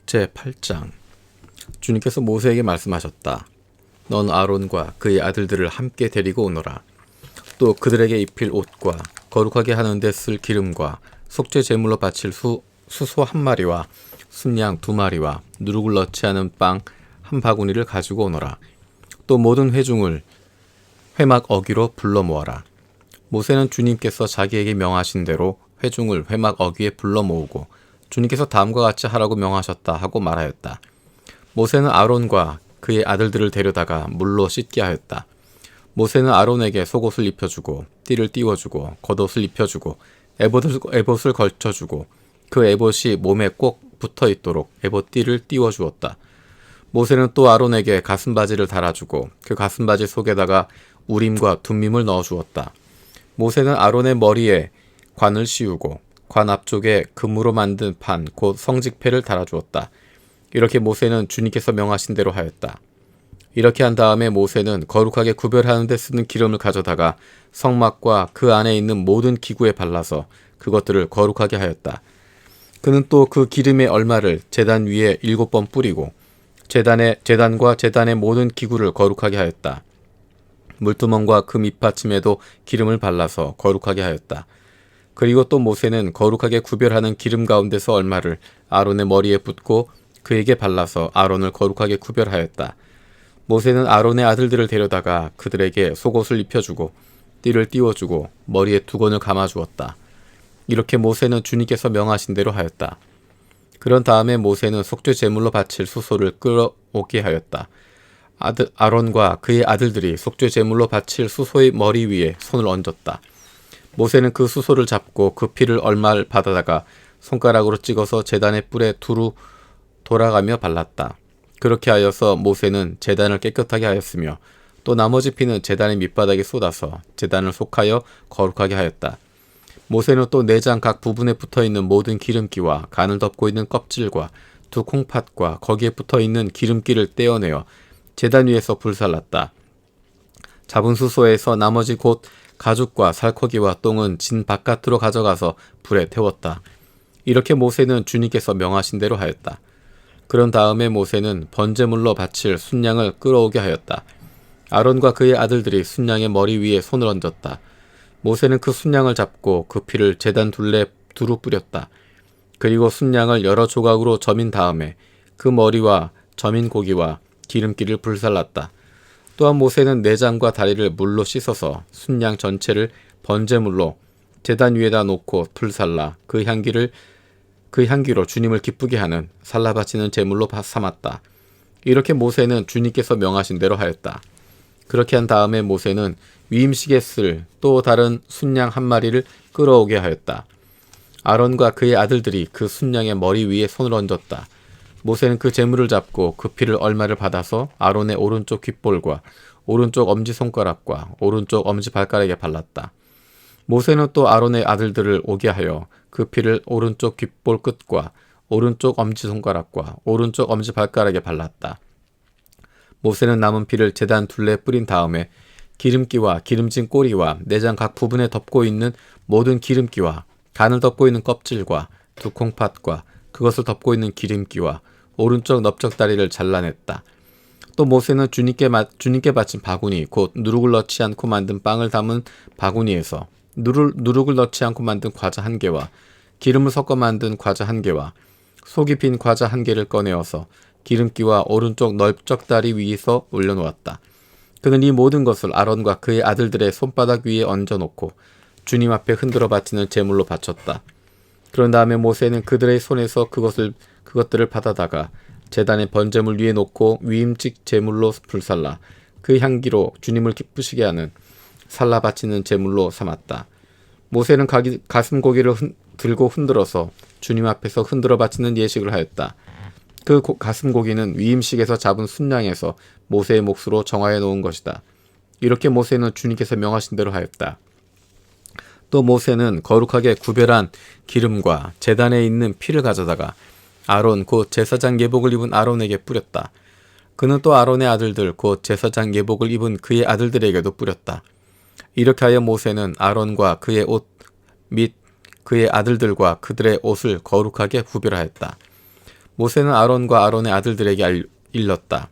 제8장 주님께서 모세에게 말씀하셨다. 넌 아론과 그의 아들들을 함께 데리고 오너라. 또 그들에게 입힐 옷과 거룩하게 하는 데 쓸 기름과 속죄 제물로 바칠 수소 한 마리와 순양 2마리와 누룩을 넣지 않은 빵 한 바구니를 가지고 오너라. 또 모든 회중을 회막 어귀로 불러 모아라. 모세는 주님께서 자기에게 명하신 대로 회중을 회막 어귀에 불러 모으고 주님께서 다음과 같이 하라고 명하셨다 하고 말하였다. 모세는 아론과 그의 아들들을 데려다가 물로 씻게 하였다. 모세는 아론에게 속옷을 입혀주고 띠를 띄워주고 겉옷을 입혀주고 에봇을 걸쳐주고 그 에봇이 몸에 꼭 붙어있도록 에봇띠를 띄워주었다. 모세는 또 아론에게 가슴바지를 달아주고 그 가슴바지 속에다가 우림과 둠밈을 넣어주었다. 모세는 아론의 머리에 관을 씌우고 관 앞쪽에 금으로 만든 판 곧 성직패를 달아주었다. 이렇게 모세는 주님께서 명하신 대로 하였다. 이렇게 한 다음에 모세는 거룩하게 구별하는 데 쓰는 기름을 가져다가 성막과 그 안에 있는 모든 기구에 발라서 그것들을 거룩하게 하였다. 그는 또 그 기름의 얼마를 제단 위에 7번 뿌리고 제단과 제단의 모든 기구를 거룩하게 하였다. 물두멍과 그 밑받침에도 기름을 발라서 거룩하게 하였다. 그리고 또 모세는 거룩하게 구별하는 기름 가운데서 얼마를 아론의 머리에 붓고 그에게 발라서 아론을 거룩하게 구별하였다. 모세는 아론의 아들들을 데려다가 그들에게 속옷을 입혀주고 띠를 띄워주고 머리에 두건을 감아주었다. 이렇게 모세는 주님께서 명하신 대로 하였다. 그런 다음에 모세는 속죄 제물로 바칠 수소를 끌어오게 하였다. 아론과 그의 아들들이 속죄 제물로 바칠 수소의 머리 위에 손을 얹었다. 모세는 그 수소를 잡고 그 피를 얼마를 받아다가 손가락으로 찍어서 제단의 뿔에 두루 돌아가며 발랐다. 그렇게 하여서 모세는 제단을 깨끗하게 하였으며 또 나머지 피는 제단의 밑바닥에 쏟아서 제단을 속하여 거룩하게 하였다. 모세는 또 내장 각 부분에 붙어있는 모든 기름기와 간을 덮고 있는 껍질과 두 콩팥과 거기에 붙어있는 기름기를 떼어내어 제단 위에서 불살랐다. 잡은 수소에서 나머지 곧 가죽과 살코기와 똥은 진 바깥으로 가져가서 불에 태웠다. 이렇게 모세는 주님께서 명하신 대로 하였다. 그런 다음에 모세는 번제물로 바칠 순양을 끌어오게 하였다. 아론과 그의 아들들이 순양의 머리 위에 손을 얹었다. 모세는 그 순양을 잡고 그 피를 제단 둘레 두루 뿌렸다. 그리고 순양을 여러 조각으로 점인 다음에 그 머리와 점인 고기와 기름기를 불살랐다. 또한 모세는 내장과 다리를 물로 씻어서 순양 전체를 번제물로 제단 위에다 놓고 불살라 그 향기로 주님을 기쁘게 하는 살라바치는 제물로 삼았다. 이렇게 모세는 주님께서 명하신 대로 하였다. 그렇게 한 다음에 모세는 위임식에 쓸 또 다른 순양 한 마리를 끌어오게 하였다. 아론과 그의 아들들이 그 순양의 머리 위에 손을 얹었다. 모세는 그 제물을 잡고 그 피를 얼마를 받아서 아론의 오른쪽 귓볼과 오른쪽 엄지손가락과 오른쪽 엄지발가락에 발랐다. 모세는 또 아론의 아들들을 오게 하여 그 피를 오른쪽 귓볼 끝과 오른쪽 엄지손가락과 오른쪽 엄지발가락에 발랐다. 모세는 남은 피를 제단 둘레에 뿌린 다음에 기름기와 기름진 꼬리와 내장 각 부분에 덮고 있는 모든 기름기와 간을 덮고 있는 껍질과 두 콩팥과 그것을 덮고 있는 기름기와 오른쪽 넓적다리를 잘라냈다. 또 모세는 주님께 바친 바구니 곧 누룩을 넣지 않고 만든 빵을 담은 바구니에서 누룩을 넣지 않고 만든 과자 1개와 기름을 섞어 만든 과자 1개와 속이 빈 과자 1개를 꺼내어서 기름기와 오른쪽 넓적다리 위에서 올려놓았다. 그는 이 모든 것을 아론과 그의 아들들의 손바닥 위에 얹어놓고 주님 앞에 흔들어 바치는 제물로 바쳤다. 그런 다음에 모세는 그들의 손에서 그것들을 받아다가 제단의 번제물 위에 놓고 위임직 제물로 불살라 그 향기로 주님을 기쁘시게 하는 살라 바치는 제물로 삼았다. 모세는 가슴 고기를 들고 흔들어서 주님 앞에서 흔들어 바치는 예식을 하였다. 그 가슴 고기는 위임식에서 잡은 순양에서 모세의 몫으로 정하여 놓은 것이다. 이렇게 모세는 주님께서 명하신 대로 하였다. 또 모세는 거룩하게 구별한 기름과 제단에 있는 피를 가져다가 아론 곧 제사장 예복을 입은 아론에게 뿌렸다. 그는 또 아론의 아들들 곧 제사장 예복을 입은 그의 아들들에게도 뿌렸다. 이렇게 하여 모세는 아론과 그의 옷 및 그의 아들들과 그들의 옷을 거룩하게 구별하였다. 모세는 아론과 아론의 아들들에게 일렀다.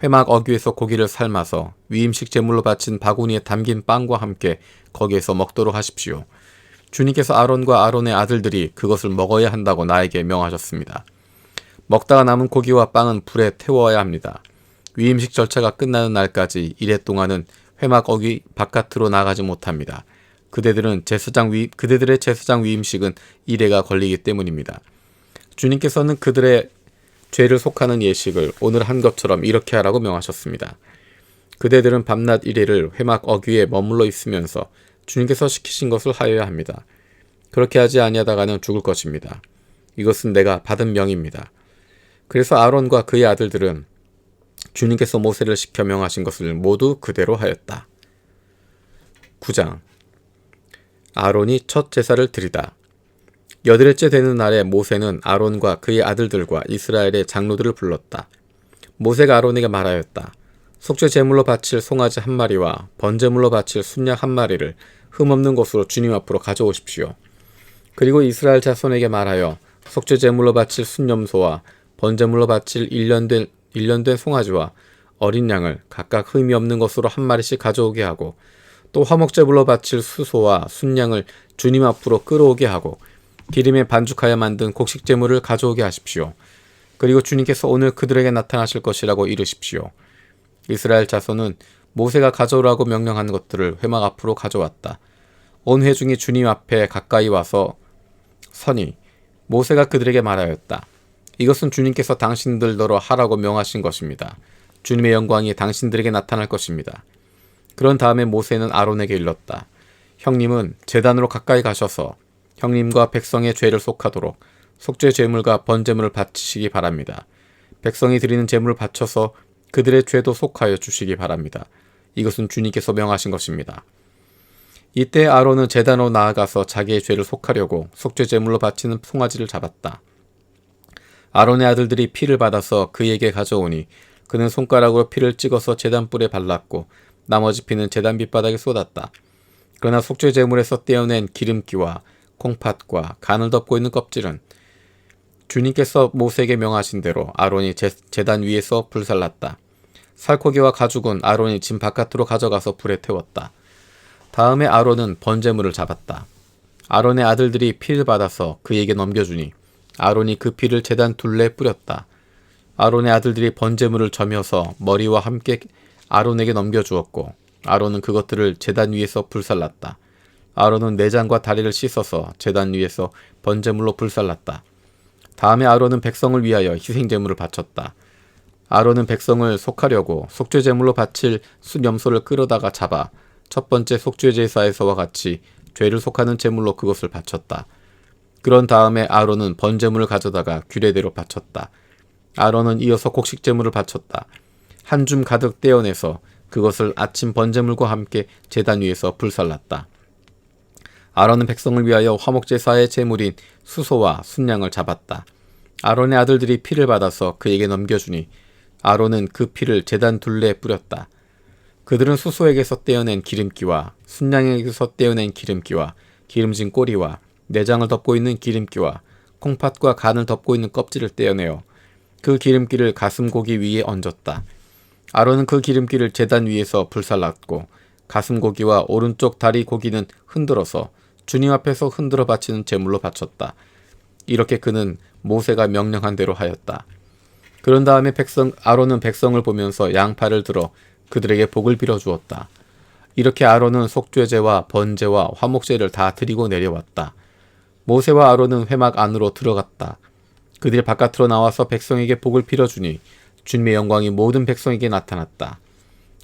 회막 어귀에서 고기를 삶아서 위임식 제물로 바친 바구니에 담긴 빵과 함께 거기에서 먹도록 하십시오. 주님께서 아론과 아론의 아들들이 그것을 먹어야 한다고 나에게 명하셨습니다. 먹다가 남은 고기와 빵은 불에 태워야 합니다. 위임식 절차가 끝나는 날까지 이래 동안은 회막 어귀 바깥으로 나가지 못합니다. 그들의 제사장 위임식은 이래가 걸리기 때문입니다. 주님께서는 그들의 죄를 속하는 예식을 오늘 한 것처럼 이렇게 하라고 명하셨습니다. 그대들은 밤낮 이래를 회막 어귀에 머물러 있으면서 주님께서 시키신 것을 하여야 합니다. 그렇게 하지 아니하다가는 죽을 것입니다. 이것은 내가 받은 명입니다. 그래서 아론과 그의 아들들은 주님께서 모세를 시켜 명하신 것을 모두 그대로 하였다. 9장. 아론이 첫 제사를 드리다. 여드레째 되는 날에 모세는 아론과 그의 아들들과 이스라엘의 장로들을 불렀다. 모세가 아론에게 말하였다. 속죄 제물로 바칠 송아지 한 마리와 번제물로 바칠 순양 한 마리를 흠없는 곳으로 주님 앞으로 가져오십시오. 그리고 이스라엘 자손에게 말하여 속죄 제물로 바칠 순염소와 번제물로 바칠 1년 된 송아지와 어린 양을 각각 흠이 없는 것으로 한 마리씩 가져오게 하고 또 화목제물로 바칠 수소와 순양을 주님 앞으로 끌어오게 하고 기름에 반죽하여 만든 곡식제물을 가져오게 하십시오. 그리고 주님께서 오늘 그들에게 나타나실 것이라고 이르십시오. 이스라엘 자손은 모세가 가져오라고 명령한 것들을 회막 앞으로 가져왔다. 온 회중이 주님 앞에 가까이 와서 서니 모세가 그들에게 말하였다. 이것은 주님께서 당신들더러 하라고 명하신 것입니다. 주님의 영광이 당신들에게 나타날 것입니다. 그런 다음에 모세는 아론에게 일렀다. 형님은 제단으로 가까이 가셔서 형님과 백성의 죄를 속하도록 속죄 제물과 번제물을 바치시기 바랍니다. 백성이 드리는 제물을 바쳐서 그들의 죄도 속하여 주시기 바랍니다. 이것은 주님께서 명하신 것입니다. 이때 아론은 제단으로 나아가서 자기의 죄를 속하려고 속죄 제물로 바치는 송아지를 잡았다. 아론의 아들들이 피를 받아서 그에게 가져오니 그는 손가락으로 피를 찍어서 제단불에 발랐고 나머지 피는 제단 밑바닥에 쏟았다. 그러나 속죄 제물에서 떼어낸 기름기와 콩팥과 간을 덮고 있는 껍질은 주님께서 모세에게 명하신 대로 아론이 제단 위에서 불살랐다. 살코기와 가죽은 아론이 진 바깥으로 가져가서 불에 태웠다. 다음에 아론은 번제물을 잡았다. 아론의 아들들이 피를 받아서 그에게 넘겨주니 아론이 그 피를 제단 둘레에 뿌렸다. 아론의 아들들이 번제물을 저며서 머리와 함께 아론에게 넘겨주었고 아론은 그것들을 제단 위에서 불살랐다. 아론은 내장과 다리를 씻어서 제단 위에서 번제물로 불살랐다. 다음에 아론은 백성을 위하여 희생제물을 바쳤다. 아론은 백성을 속하려고 속죄제물로 바칠 순염소를 끌어다가 잡아 첫 번째 속죄제사에서와 같이 죄를 속하는 제물로 그것을 바쳤다. 그런 다음에 아론은 번제물을 가져다가 규례대로 바쳤다. 아론은 이어서 곡식제물을 바쳤다. 한 줌 가득 떼어내서 그것을 아침 번제물과 함께 제단 위에서 불살랐다. 아론은 백성을 위하여 화목제사의 제물인 수소와 순양을 잡았다. 아론의 아들들이 피를 받아서 그에게 넘겨주니 아론은 그 피를 제단 둘레에 뿌렸다. 그들은 수소에게서 떼어낸 기름기와 순양에게서 떼어낸 기름기와 기름진 꼬리와 내장을 덮고 있는 기름기와 콩팥과 간을 덮고 있는 껍질을 떼어내어 그 기름기를 가슴고기 위에 얹었다. 아론은 그 기름기를 제단 위에서 불살랐고 가슴고기와 오른쪽 다리 고기는 흔들어서 주님 앞에서 흔들어 바치는 제물로 바쳤다. 이렇게 그는 모세가 명령한 대로 하였다. 그런 다음에 아론은 백성을 보면서 양팔을 들어 그들에게 복을 빌어 주었다. 이렇게 아론은 속죄제와 번제와 화목제를 다 드리고 내려왔다. 모세와 아론은 회막 안으로 들어갔다. 그들이 바깥으로 나와서 백성에게 복을 빌어주니 주님의 영광이 모든 백성에게 나타났다.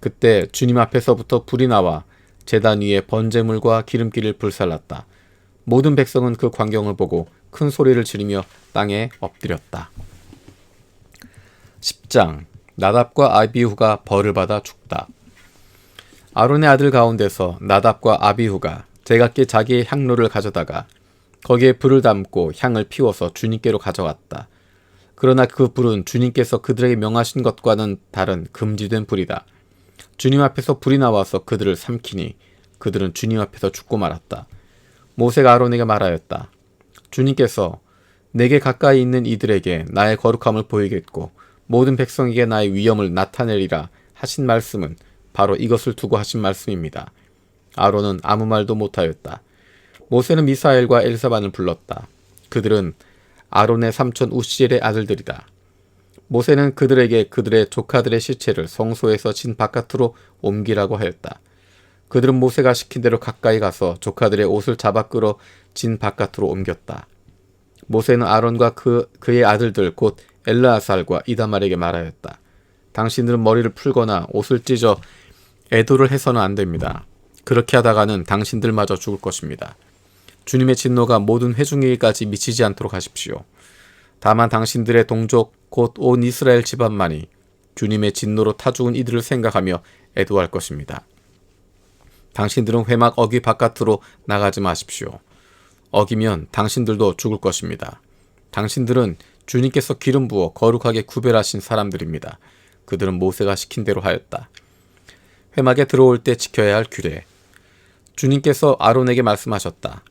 그때 주님 앞에서부터 불이 나와 제단 위에 번제물과 기름기를 불살랐다. 모든 백성은 그 광경을 보고 큰 소리를 지르며 땅에 엎드렸다. 10장. 나답과 아비후가 벌을 받아 죽다. 아론의 아들 가운데서 나답과 아비후가 제각기 자기의 향로를 가져다가 거기에 불을 담고 향을 피워서 주님께로 가져왔다. 그러나 그 불은 주님께서 그들에게 명하신 것과는 다른 금지된 불이다. 주님 앞에서 불이 나와서 그들을 삼키니 그들은 주님 앞에서 죽고 말았다. 모세가 아론에게 말하였다. 주님께서 내게 가까이 있는 이들에게 나의 거룩함을 보이겠고 모든 백성에게 나의 위엄을 나타내리라 하신 말씀은 바로 이것을 두고 하신 말씀입니다. 아론은 아무 말도 못하였다. 모세는 미사엘과 엘사반을 불렀다. 그들은 아론의 삼촌 우시엘의 아들들이다. 모세는 그들에게 그들의 조카들의 시체를 성소에서 진 바깥으로 옮기라고 하였다. 그들은 모세가 시킨 대로 가까이 가서 조카들의 옷을 잡아 끌어 진 바깥으로 옮겼다. 모세는 아론과 그의 아들들 곧 엘르아살과 이다말에게 말하였다. 당신들은 머리를 풀거나 옷을 찢어 애도를 해서는 안 됩니다. 그렇게 하다가는 당신들마저 죽을 것입니다. 주님의 진노가 모든 회중에게까지 미치지 않도록 하십시오. 다만 당신들의 동족 곧 온 이스라엘 집안만이 주님의 진노로 타 죽은 이들을 생각하며 애도할 것입니다. 당신들은 회막 어귀 바깥으로 나가지 마십시오. 어기면 당신들도 죽을 것입니다. 당신들은 주님께서 기름 부어 거룩하게 구별하신 사람들입니다. 그들은 모세가 시킨 대로 하였다. 회막에 들어올 때 지켜야 할 규례. 주님께서 아론에게 말씀하셨다.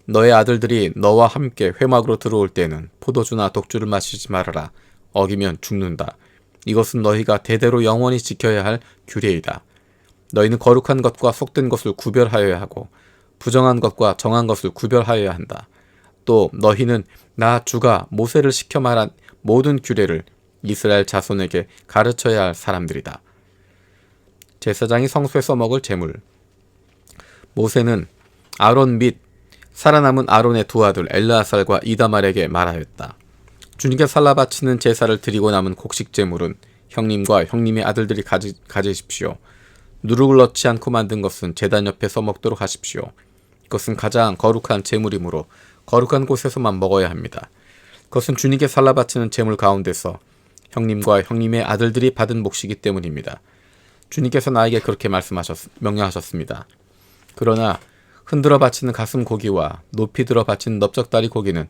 너의 아들들이 너와 함께 회막으로 들어올 때는 포도주나 독주를 마시지 말아라. 어기면 죽는다. 이것은 너희가 대대로 영원히 지켜야 할 규례이다. 너희는 거룩한 것과 속된 것을 구별하여야 하고 부정한 것과 정한 것을 구별하여야 한다. 또 너희는 나 주가 모세를 시켜 말한 모든 규례를 이스라엘 자손에게 가르쳐야 할 사람들이다. 제사장이 성소에서 먹을 제물. 모세는 아론 및 살아남은 아론의 두 아들 엘르아살과 이다말에게 말하였다. 주님께 살라 바치는 제사를 드리고 남은 곡식 제물은 형님과 형님의 아들들이 가지십시오. 누룩을 넣지 않고 만든 것은 제단 옆에서 먹도록 하십시오. 그것은 가장 거룩한 제물이므로 거룩한 곳에서만 먹어야 합니다. 그것은 주님께 살라 바치는 제물 가운데서 형님과 형님의 아들들이 받은 몫이기 때문입니다. 주님께서 나에게 그렇게 명령하셨습니다. 그러나 흔들어 바치는 가슴 고기와 높이 들어 바치는 넓적다리 고기는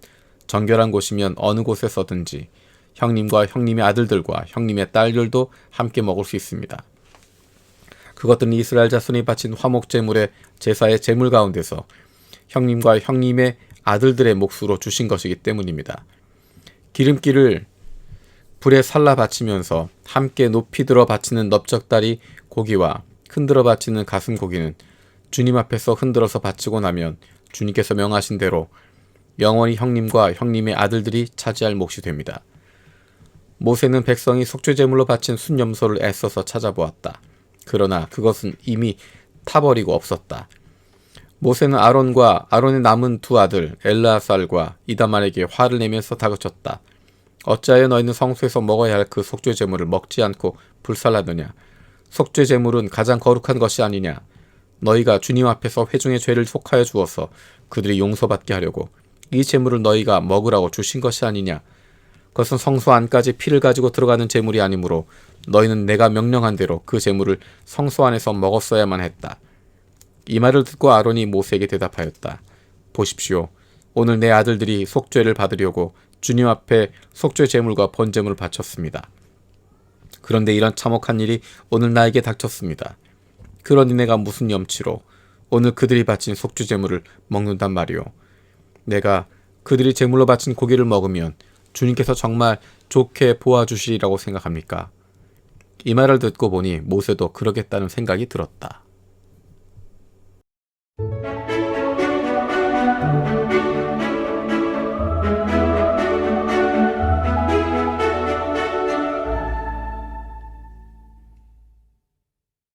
정결한 곳이면 어느 곳에서든지 형님과 형님의 아들들과 형님의 딸들도 함께 먹을 수 있습니다. 그것들은 이스라엘 자손이 바친 화목제물의 제사의 제물 가운데서 형님과 형님의 아들들의 몫으로 주신 것이기 때문입니다. 기름기를 불에 살라 바치면서 함께 높이 들어 바치는 넓적다리 고기와 흔들어 바치는 가슴 고기는 주님 앞에서 흔들어서 바치고 나면 주님께서 명하신 대로 영원히 형님과 형님의 아들들이 차지할 몫이 됩니다. 모세는 백성이 속죄제물로 바친 순염소를 애써서 찾아보았다. 그러나 그것은 이미 타버리고 없었다. 모세는 아론과 아론의 남은 두 아들 엘르아살과 이다말에게 화를 내면서 다그쳤다. 어찌하여 너희는 성소에서 먹어야 할 그 속죄제물을 먹지 않고 불살라느냐? 속죄제물은 가장 거룩한 것이 아니냐? 너희가 주님 앞에서 회중의 죄를 속하여 주어서 그들이 용서받게 하려고 이 제물을 너희가 먹으라고 주신 것이 아니냐? 그것은 성소 안까지 피를 가지고 들어가는 제물이 아니므로 너희는 내가 명령한 대로 그 제물을 성소 안에서 먹었어야만 했다. 이 말을 듣고 아론이 모세에게 대답하였다. 보십시오. 오늘 내 아들들이 속죄를 받으려고 주님 앞에 속죄 제물과 번제물을 바쳤습니다. 그런데 이런 참혹한 일이 오늘 나에게 닥쳤습니다. 그러니 내가 무슨 염치로 오늘 그들이 바친 속죄 제물을 먹는단 말이오. 내가 그들이 제물로 바친 고기를 먹으면 주님께서 정말 좋게 보아주시리라고 생각합니까? 이 말을 듣고 보니 모세도 그러겠다는 생각이 들었다.